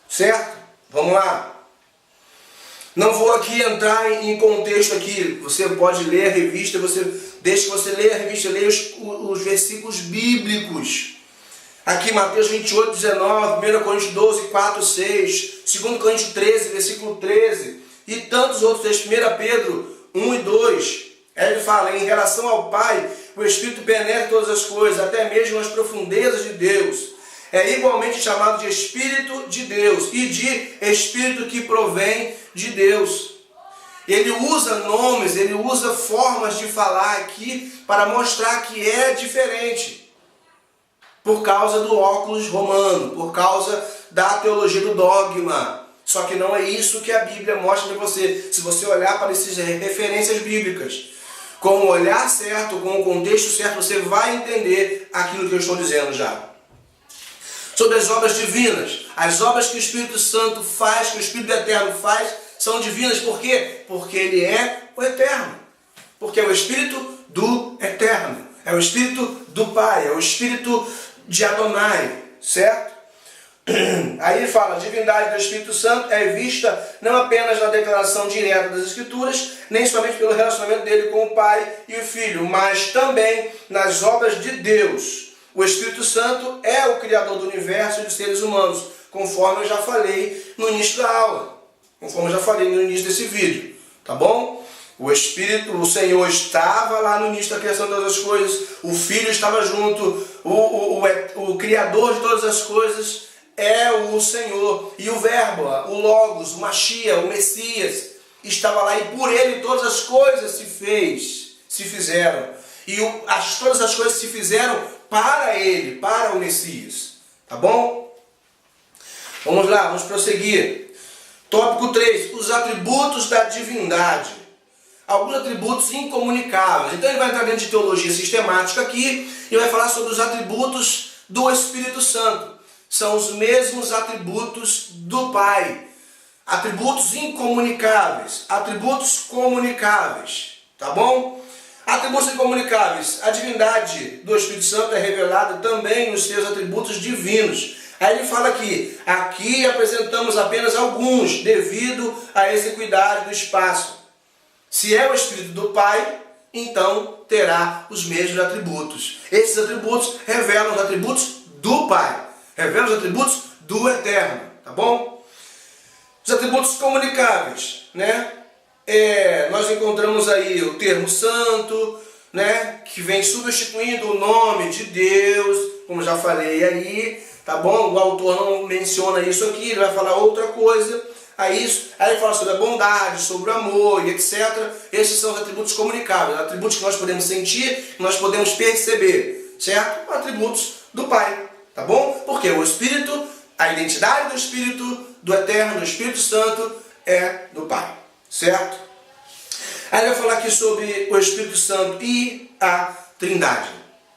Certo? Vamos lá. Não vou aqui entrar em contexto aqui. Você pode ler a revista, deixa que você leia a revista, leia os versículos bíblicos. Aqui Mateus 28, 19, 1 Coríntios 12, 4, 6, 2 Coríntios 13, versículo 13, e tantos outros textos, 1 Pedro 1 e 2. Aí ele fala, em relação ao Pai, o Espírito penetra todas as coisas, até mesmo as profundezas de Deus. É igualmente chamado de Espírito de Deus e de Espírito que provém de Deus. Ele usa nomes, ele usa formas de falar aqui para mostrar que é diferente. Por causa do óculos romano, por causa da teologia do dogma. Só que não é isso que a Bíblia mostra para você. Se você olhar para essas referências bíblicas, com o olhar certo, com o contexto certo, você vai entender aquilo que eu estou dizendo já. Sobre as obras divinas, as obras que o Espírito Santo faz, que o Espírito Eterno faz, são divinas. Por quê? Porque ele é o Eterno. Porque é o Espírito do Eterno. É o Espírito do Pai. É o Espírito de Adonai. Certo? Aí ele fala, a divindade do Espírito Santo é vista não apenas na declaração direta das Escrituras, nem somente pelo relacionamento dele com o Pai e o Filho, mas também nas obras de Deus. O Espírito Santo é o Criador do universo e dos seres humanos, conforme eu já falei no início da aula, conforme eu já falei no início desse vídeo, tá bom? O Espírito, o Senhor estava lá no início da criação de todas as coisas, o Filho estava junto, o Criador de todas as coisas é o Senhor, e o Verbo, o Logos, o Mashiach, o Messias, estava lá, e por ele todas as coisas se fizeram, e todas as coisas se fizeram para ele, para o Messias, tá bom? Vamos lá, vamos prosseguir. Tópico 3, os atributos da divindade. Alguns atributos incomunicáveis. Então ele vai entrar dentro de teologia sistemática aqui, e vai falar sobre os atributos do Espírito Santo. São os mesmos atributos do Pai. Atributos incomunicáveis, atributos comunicáveis, tá bom? Atributos incomunicáveis. A divindade do Espírito Santo é revelada também nos seus atributos divinos. Aí ele fala aqui apresentamos apenas alguns, devido à exiguidade do espaço. Se é o Espírito do Pai, então terá os mesmos atributos. Esses atributos revelam os atributos do Pai. Revela os atributos do Eterno, tá bom? Os atributos comunicáveis, né? Nós encontramos aí o termo santo, né? Que vem substituindo o nome de Deus, como já falei aí, tá bom? O autor não menciona isso aqui, ele vai falar outra coisa. Aí ele fala sobre a bondade, sobre o amor e etc. Esses são os atributos comunicáveis, atributos que nós podemos sentir, que nós podemos perceber. certo? Atributos do Pai, tá bom? Porque o Espírito, a identidade do Espírito, do Eterno, do Espírito Santo, é do Pai, certo? Aí eu vou falar aqui sobre o Espírito Santo e a Trindade,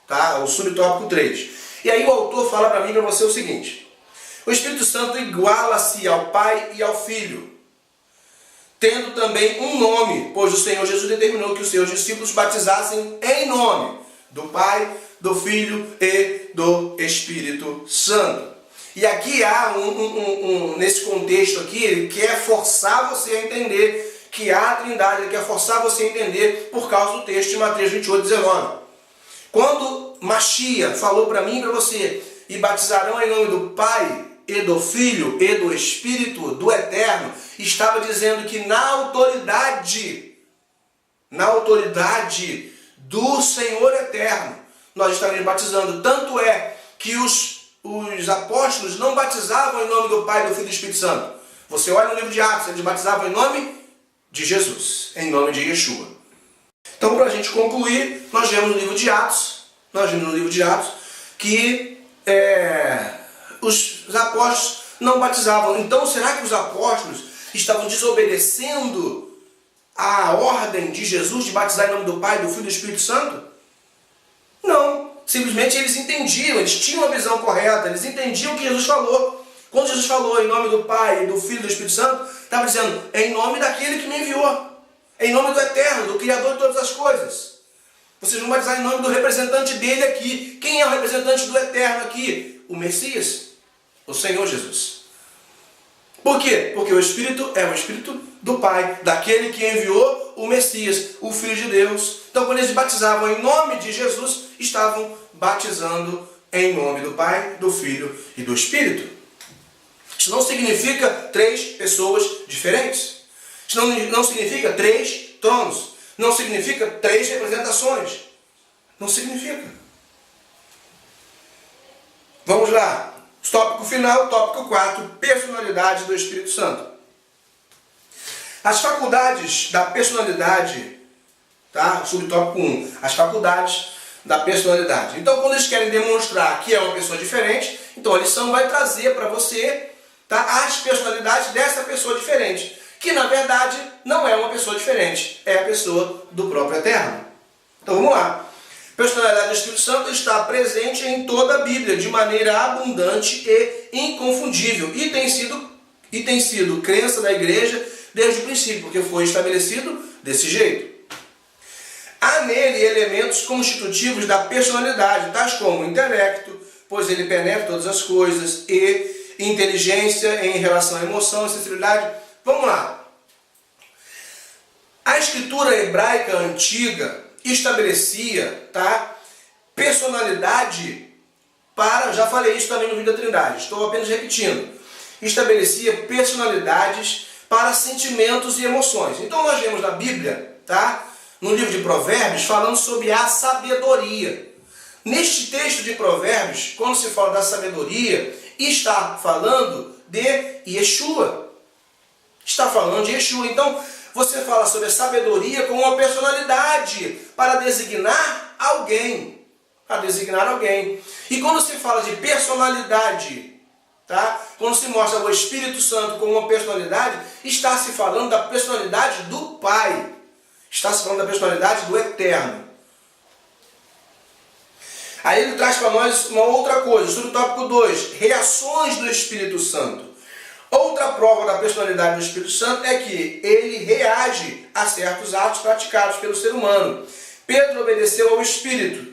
tá? O subtópico 3. E aí o autor fala para mim e para você o seguinte: o Espírito Santo iguala-se ao Pai e ao Filho, tendo também um nome, pois o Senhor Jesus determinou que os seus discípulos batizassem em nome do Pai, do Filho e do Espírito Santo. E aqui há nesse contexto aqui, ele quer forçar você a entender que há a Trindade, ele quer forçar você a entender por causa do texto de Mateus 28, 19. Quando Mashiach falou para mim e para você, e batizarão em nome do Pai, e do Filho, e do Espírito, do Eterno, estava dizendo que na autoridade do Senhor Eterno, nós estaremos batizando. Tanto é que os apóstolos não batizavam em nome do Pai, do Filho e do Espírito Santo. Você olha no livro de Atos, eles batizavam em nome de Jesus, em nome de Yeshua. Então, para a gente concluir, nós vemos no livro de Atos, que os apóstolos não batizavam. Então, será que os apóstolos estavam desobedecendo a ordem de Jesus de batizar em nome do Pai, do Filho e do Espírito Santo? Não. Simplesmente eles entendiam, eles tinham a visão correta, eles entendiam o que Jesus falou. Quando Jesus falou em nome do Pai, do Filho e do Espírito Santo, estava dizendo em nome daquele que me enviou, em nome do Eterno, do Criador de todas as coisas. Vocês vão batizar em nome do representante dele aqui. Quem é o representante do Eterno aqui? O Messias, o Senhor Jesus. Por quê? Porque o Espírito é o Espírito do Pai, daquele que enviou o Messias, o Filho de Deus. Então, quando eles batizavam em nome de Jesus, estavam batizando em nome do Pai, do Filho e do Espírito. Isso não significa 3 pessoas diferentes. Isso não significa 3 tronos. Não significa 3 representações. Não significa. Vamos lá. Tópico final, tópico 4, personalidade do Espírito Santo. As faculdades da personalidade, tá? Subtópico 1, as faculdades da personalidade. Então, quando eles querem demonstrar que é uma pessoa diferente, então a lição vai trazer para você, tá, as personalidades dessa pessoa diferente, que na verdade não é uma pessoa diferente, é a pessoa do próprio Eterno. Então vamos lá. A personalidade do Espírito Santo está presente em toda a Bíblia de maneira abundante e inconfundível, e tem sido crença da igreja desde o princípio, porque foi estabelecido desse jeito. Há nele elementos constitutivos da personalidade, tais como intelecto, pois ele penetra todas as coisas, e inteligência em relação à emoção e sensibilidade. Vamos lá. A escritura hebraica antiga estabelecia, tá, personalidade para, já falei isso também no vídeo da Trindade, estou apenas repetindo, estabelecia personalidades para sentimentos e emoções. Então nós vemos na Bíblia, tá, no livro de Provérbios, falando sobre a sabedoria. Neste texto de Provérbios, quando se fala da sabedoria, está falando de Yeshua. Está falando de Yeshua. Então, você fala sobre a sabedoria como uma personalidade para designar alguém. Para designar alguém. E quando se fala de personalidade, tá? Quando se mostra o Espírito Santo como uma personalidade, está se falando da personalidade do Pai. Está se falando da personalidade do Eterno. Aí ele traz para nós uma outra coisa, subtópico 2, reações do Espírito Santo. Outra prova da personalidade do Espírito Santo é que ele reage a certos atos praticados pelo ser humano. Pedro obedeceu ao Espírito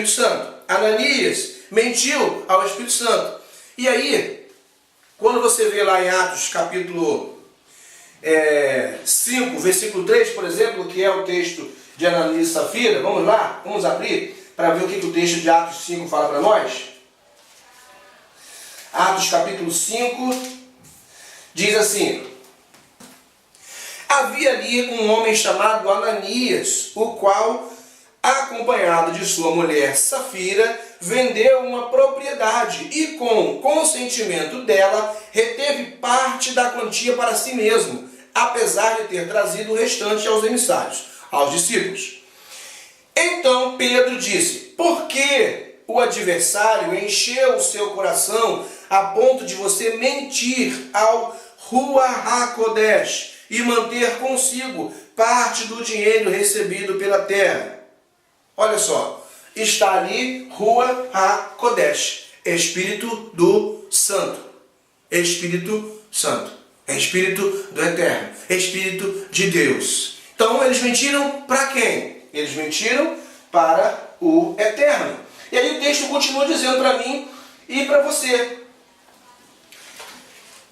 Santo. Ananias mentiu ao Espírito Santo. E aí, quando você vê lá em Atos capítulo 5, versículo 3, por exemplo, que é o texto de Ananias e Safira, vamos lá, vamos abrir para ver o que o texto de Atos 5 fala para nós. Atos capítulo 5 diz assim: havia ali um homem chamado Ananias, o qual, acompanhado de sua mulher Safira, vendeu uma propriedade e, com consentimento dela, reteve parte da quantia para si mesmo, apesar de ter trazido o restante aos emissários, aos discípulos. Então Pedro disse: por que o adversário encheu o seu coração a ponto de você mentir ao Ruach HaKodesh e manter consigo parte do dinheiro recebido pela terra? Olha só, está ali Ruach HaKodesh, Espírito do Santo, Espírito Santo, Espírito do Eterno, Espírito de Deus. Então eles mentiram para quem? Eles mentiram para o Eterno. E aí o texto continua dizendo para mim e para você.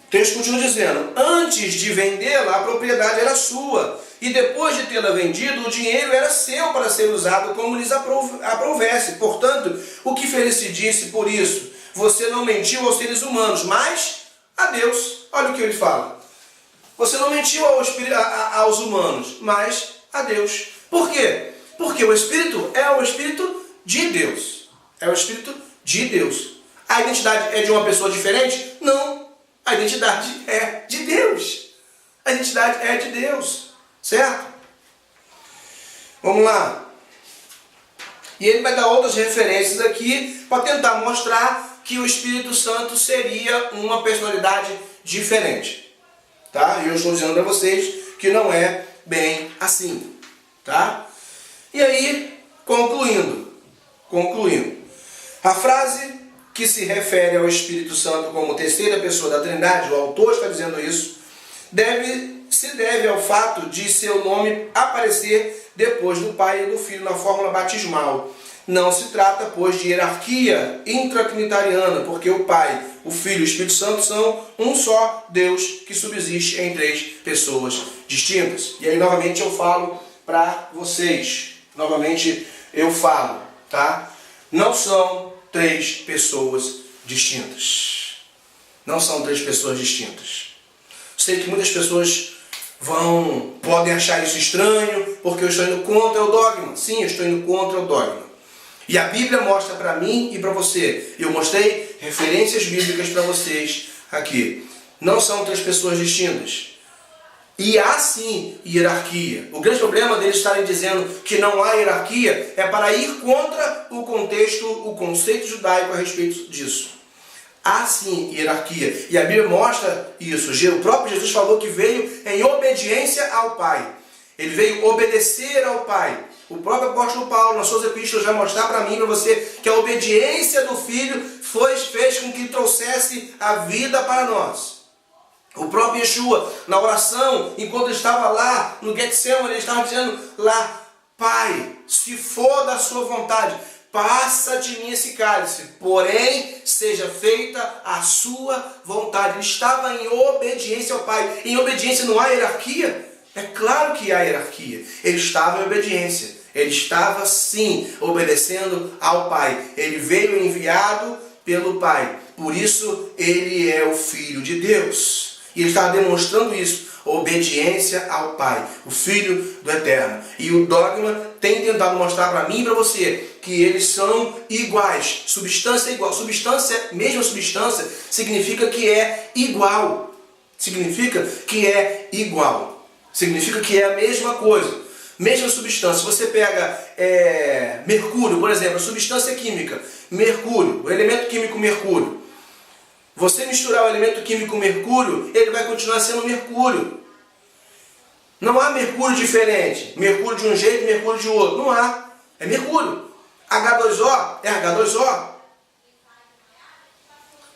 O texto continua dizendo: antes de vendê-la, a propriedade era sua, e depois de tê-la vendido, o dinheiro era seu para ser usado como lhes aprovesse. Portanto, o que Felice disse por isso? Você não mentiu aos seres humanos, mas a Deus. Olha o que ele fala. Você não mentiu aos humanos, mas a Deus. Por quê? Porque o Espírito é o Espírito de Deus. É o Espírito de Deus. A identidade é de uma pessoa diferente? Não. A identidade é de Deus. A identidade é de Deus. Certo? Vamos lá. E ele vai dar outras referências aqui para tentar mostrar que o Espírito Santo seria uma personalidade diferente. Tá? E eu estou dizendo para vocês que não é bem assim. Tá? E aí, concluindo. A frase que se refere ao Espírito Santo como terceira pessoa da Trindade, o autor está dizendo isso, se deve ao fato de seu nome aparecer depois do Pai e do Filho na fórmula batismal. Não se trata, pois, de hierarquia intratrinitariana, porque o Pai, o Filho e o Espírito Santo são um só Deus que subsiste em três pessoas distintas. E aí, novamente, eu falo para vocês. Tá? Não são três pessoas distintas. Não são três pessoas distintas. Sei que muitas pessoas podem achar isso estranho, porque eu estou indo contra o dogma. Sim, eu estou indo contra o dogma. E a Bíblia mostra para mim e para você. Eu mostrei referências bíblicas para vocês aqui. Não são três pessoas distintas. E há sim hierarquia. O grande problema deles estarem dizendo que não há hierarquia é para ir contra o contexto, o conceito judaico a respeito disso. Há sim hierarquia. E a Bíblia mostra isso. O próprio Jesus falou que veio em obediência ao Pai. Ele veio obedecer ao Pai. O próprio apóstolo Paulo, nas suas epístolas, vai mostrar para mim e para você que a obediência do Filho fez com que trouxesse a vida para nós. O próprio Yeshua, na oração, enquanto ele estava lá no Getsemane, ele estava dizendo lá: Pai, se for da sua vontade, passa de mim esse cálice, porém seja feita a sua vontade. Ele estava em obediência ao Pai. Em obediência não há hierarquia? É claro que há hierarquia. Ele estava em obediência. Ele estava sim obedecendo ao Pai. Ele veio enviado pelo Pai. Por isso ele é o Filho de Deus. E ele estava demonstrando isso, obediência ao Pai, o Filho do Eterno. E o dogma tem tentado mostrar para mim e para você que eles são iguais, substância igual. Mesma substância, significa que é igual. Significa que é igual. Significa que é a mesma coisa. Mesma substância. Você pega mercúrio, por exemplo, a substância química, mercúrio, o elemento químico mercúrio. Você misturar o elemento químico mercúrio, ele vai continuar sendo mercúrio. Não há mercúrio diferente. Mercúrio de um jeito, mercúrio de outro. Não há. É mercúrio. H2O é H2O.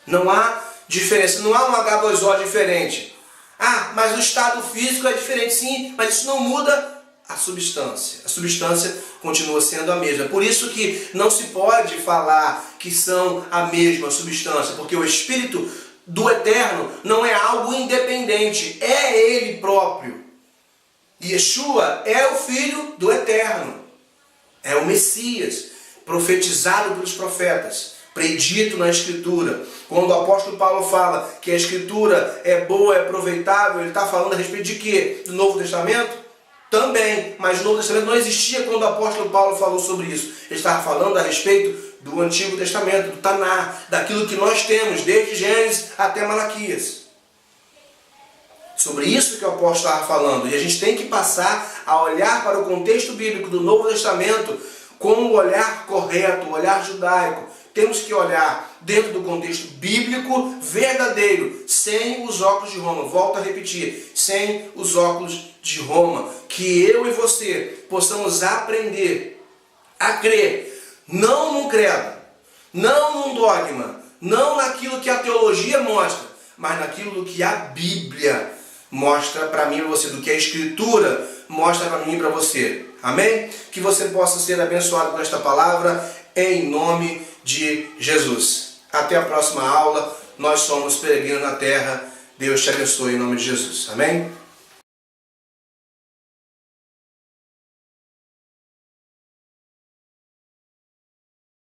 Não há diferença. Não há um H2O diferente. Ah, mas o estado físico é diferente. Sim, mas isso não muda a substância. A substância continua sendo a mesma. Por isso que não se pode falar que são a mesma substância, porque o Espírito do Eterno não é algo independente, é Ele próprio. Yeshua é o Filho do Eterno, é o Messias, profetizado pelos profetas, predito na Escritura. Quando o apóstolo Paulo fala que a Escritura é boa, é aproveitável, ele está falando a respeito de quê? Do Novo Testamento? Também, mas o Novo Testamento não existia quando o apóstolo Paulo falou sobre isso. Ele estava falando a respeito do Antigo Testamento, do Taná, daquilo que nós temos, desde Gênesis até Malaquias. Sobre isso que o apóstolo estava falando. E a gente tem que passar a olhar para o contexto bíblico do Novo Testamento com o olhar correto, o olhar judaico. Temos que olhar dentro do contexto bíblico verdadeiro, sem os óculos de Roma. Volto a repetir, sem os óculos de Roma. Que eu e você possamos aprender a crer, não num credo, não num dogma, não naquilo que a teologia mostra, mas naquilo que a Bíblia mostra para mim e para você, do que a Escritura mostra para mim e para você. Amém? Que você possa ser abençoado por esta palavra, em nome de Jesus. Até a próxima aula. Nós somos Peregrinos na Terra. Deus te abençoe em nome de Jesus. Amém?